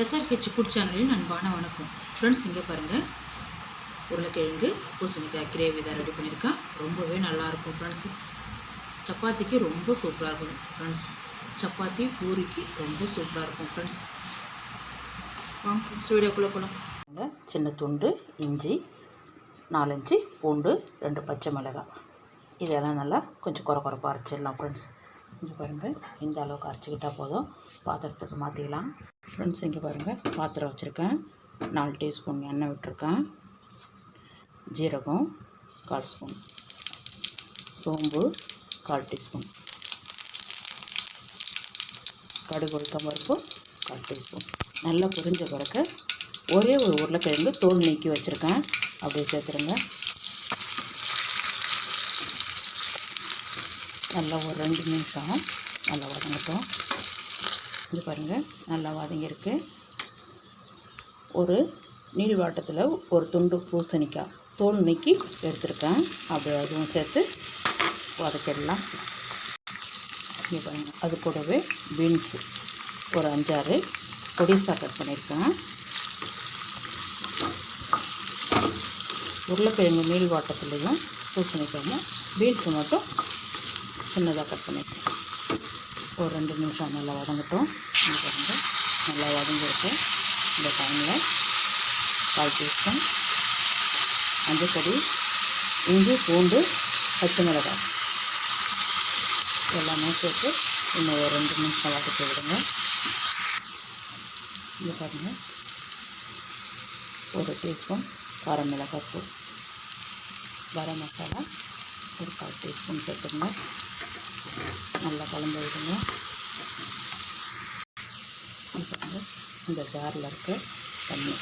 SRH food சேனலின் அன்பான வணக்கம் ஃப்ரெண்ட்ஸ். இங்கே பாருங்கள், உருளைக்கிழங்கு பூசணிக்காய் கிரேவி தான் ரெடி பண்ணியிருக்கேன். ரொம்பவே நல்லாயிருக்கும் ஃப்ரெண்ட்ஸ். சப்பாத்திக்கு ரொம்ப சூப்பராக இருக்கும் ஃப்ரெண்ட்ஸ். சப்பாத்தி பூரிக்கு ரொம்ப சூப்பராக இருக்கும் ஃப்ரெண்ட்ஸ். வாங்க ஃப்ரெண்ட்ஸ், வீடியோக்குள்ளே போகலாம். சின்ன துண்டு இஞ்சி, 4-5 பூண்டு, 2 பச்சை மிளகாய், இதெல்லாம் நல்லா கொஞ்சம் குறைப்பாக அரைச்சிடலாம் ஃப்ரெண்ட்ஸ். இங்கே பாருங்கள், இந்த அளவுக்கு அரைச்சிக்கிட்டால் போதும். பாத்திரத்துக்கு மாற்றிக்கலாம் ஃப்ரெண்ட்ஸ். இங்கே பாருங்கள், பாத்திரம் வச்சுருக்கேன். 4 டீஸ்பூன் எண்ணெய் விட்டுருக்கேன். ஜீரகம் 1/4 ஸ்பூன், சோம்பு 1/4 டீஸ்பூன், கடுகு உளுத்தம் பருப்பு 1/4 டீஸ்பூன். நல்லா புரிஞ்ச பிறகு ஒரே ஒரு உருளைக்கிழங்கு தோல் நீக்கி வச்சுருக்கேன், அப்படியே சேர்த்துருங்க. நல்லா ஒரு 2 நிமிஷம் நல்லா வதங்கட்டும். இது பாருங்கள், நல்லா வதங்கியிருக்கு. ஒரு நீள்வாட்டத்தில் ஒரு துண்டு பூசணிக்காய் தோல் நீக்கி எடுத்துருக்கேன், அப்படியே அதுவும் சேர்த்து வதக்கிடலாம். இங்கே பாருங்கள், அது கூடவே பீன்ஸு ஒரு 5-6 பொடிசாக கட் பண்ணியிருக்கேன். உருளைக்கிழங்கு நீள்வாட்டத்துலேயும் பூசணிக்காயும் பீன்ஸு மட்டும் சின்னதாக கட் பண்ணியிருக்கேன். ஒரு 2 நிமிஷம் நல்லா வதங்கட்டும். இங்கே பாருங்கள், நல்லா வதங்கியிருக்கு. இந்த டைமில் 1/4 டீஸ்பூன் மஞ்சள், இஞ்சி, பூண்டு, பச்சை மிளகாய் எல்லாமே சேர்த்து இன்னும் ஒரு 2 நிமிஷம் வதக்கி விடுங்க. இங்கே பாருங்கள், 1 டீஸ்பூன் காரம் மிளகாய் தூள், கரம் மசாலா ஒரு 1/4 டீஸ்பூன் சேர்த்துங்க. நல்லா கலந்து விடுங்க. இந்த ஜாரில் இருக்க தண்ணி,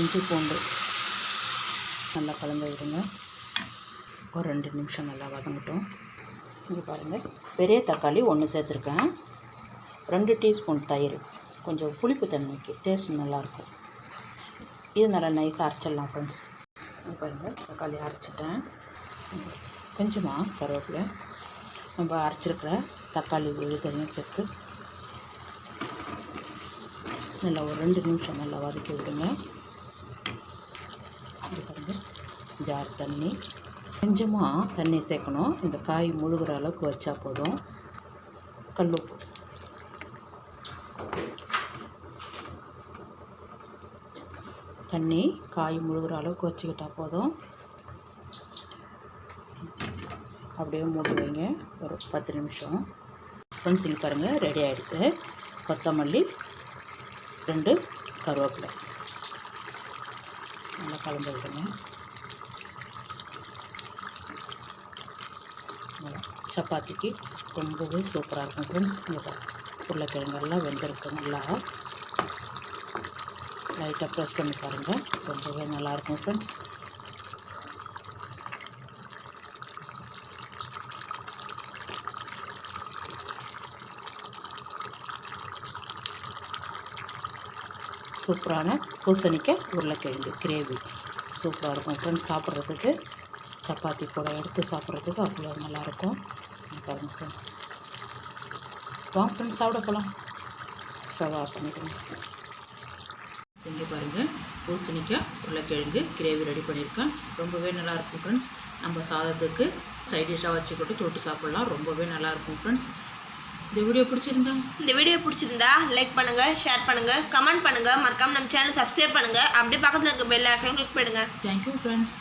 இஞ்சி பூண்டு நல்லா கலந்து விடுங்க. ஒரு 2 நிமிஷம் நல்லா வதங்கட்டும். இங்கே பாருங்கள், பெரிய தக்காளி 1 சேர்த்துருக்கேன். 2 டீஸ்பூன் தயிர், கொஞ்சம் புளிப்பு தன்மைக்கு டேஸ்ட் நல்லாயிருக்கும். இது நல்லா நைஸாக அரைச்சிடலாம் ஃப்ரெண்ட்ஸ். இங்கே பாருங்கள், தக்காளி அரைச்சிட்டேன். கொஞ்சமாக கருவேப்பிலை, நம்ம அரைச்சிருக்கிற தக்காளி விழுதையும் சேர்த்து நல்லா ஒரு 2 நிமிஷம் நல்லா வதக்கி விடுங்க. இது பாருங்கள், ஜார் தண்ணி, கொஞ்சமாக தண்ணி சேர்க்கணும். இந்த காய் முழுகிற அளவுக்கு வச்சா போதும். கல்லுப்பு, தண்ணி காய் முழுகிற அளவுக்கு வச்சுக்கிட்டால் போதும். அப்படியே மூடி வைங்க ஒரு 10 நிமிஷம் ஃப்ரெண்ட்ஸ். இங்கே பாருங்கள், ரெடி ஆகிடுது. கொத்தமல்லி, 2 கருவேப்பிலை நல்லா கலந்து விடுங்க. சப்பாத்திக்கு ரொம்பவே சூப்பராக இருக்கும் ஃப்ரெண்ட்ஸ். இங்கே உருளைக்கிழங்கெல்லாம் வெந்திருக்கு. நல்லா லைட்டாக ப்ரெஸ் பண்ணி பாருங்கள், ரொம்பவே நல்லாயிருக்கும் ஃப்ரெண்ட்ஸ். சூப்பரான பூசணிக்காய் உருளைக்கிழங்கு கிரேவி சூப்பராக இருக்கும் ஃப்ரெண்ட்ஸ். சாப்பிட்றதுக்கு சப்பாத்தி கூட எடுத்து சாப்பிட்றதுக்கு அவ்வளோ நல்லாயிருக்கும். பாருங்கள் ஃப்ரெண்ட்ஸ், வாங்க ஃப்ரெண்ட்ஸ் சாப்பிட போகலாம். ஸ்டவ் ஆஃப் பண்ணிக்கணும். செஞ்சு பாருங்கள், பூசணிக்காய் உருளைக்கிழங்கு கிரேவி ரெடி பண்ணியிருக்கேன். ரொம்பவே நல்லாயிருக்கும் ஃப்ரெண்ட்ஸ். நம்ம சாதத்துக்கு சைட் டிஷ்ஷாக வச்சுக்கிட்டு தொட்டு சாப்பிட்லாம். ரொம்பவே நல்லாயிருக்கும் ஃப்ரெண்ட்ஸ். இந்த வீடியோ பிடிச்சிருந்தா லைக் பண்ணுங்கள், ஷேர் பண்ணுங்கள், கமெண்ட் பண்ணுங்கள். மறக்காமல் நம்ம சேனல் சப்ஸ்கிரைப் பண்ணுங்கள். அப்படியே பக்கத்தில் இருக்க பெல் ஐகானை கிளிக் பண்ணுங்கள். Thank you friends.